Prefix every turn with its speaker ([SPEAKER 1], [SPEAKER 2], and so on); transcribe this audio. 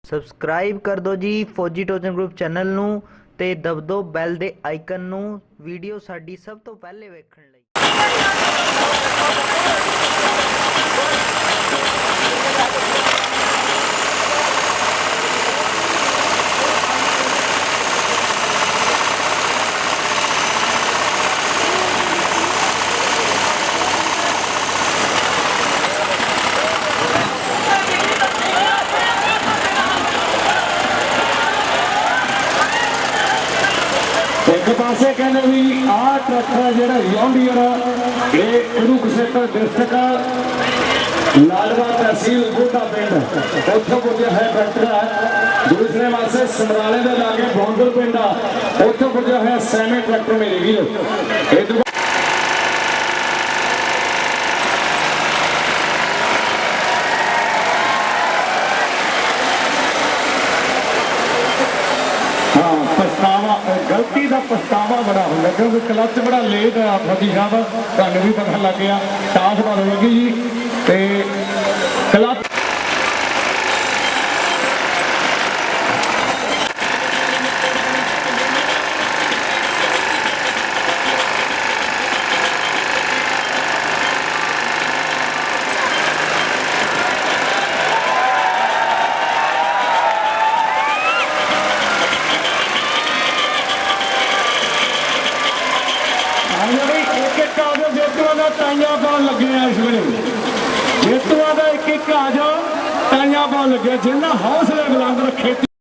[SPEAKER 1] Subscribe ਕਰ ਦਿਓ ਜੀ ਫੌਜੀ ਟੋਚਨ ਗਰੁੱਪ ਚੈਨਲ ਨੂੰ ਤੇ ਦਬ ਦਿਓ ਬੈਲ ਦੇ ਆਈਕਨ ਨੂੰ ਵੀਡੀਓ ਸਾਡੀ ਸਭ ਤੋਂ ਪਹਿਲੇ ਵੇਖਣ ਲਈ।
[SPEAKER 2] एक पासे कहने भी आ ट्रैक्टर जो जॉन्डियर ये गुरु कुशेतर डिस्ट्रिक्ट लालवा तहसील बूटा पिंड उतो पुजा है ट्रैक्टर। दूसरे पासे समराले के लागे बौंदल पिंड उतो पुजा है सैमी ट्रैक्टर मेरी वीर। गलती का पछतावा बड़ा होगा क्योंकि क्लच बड़ा लेट है फौजी साहब तुहानू भी पता लग गया टास बन लगी जी ते क्लच ताइयां पाउन लगे इस वे जेतुआ का एक आ जाओ ताइयां पाउन लगे जिन्हें हौसले बुलंद रखे।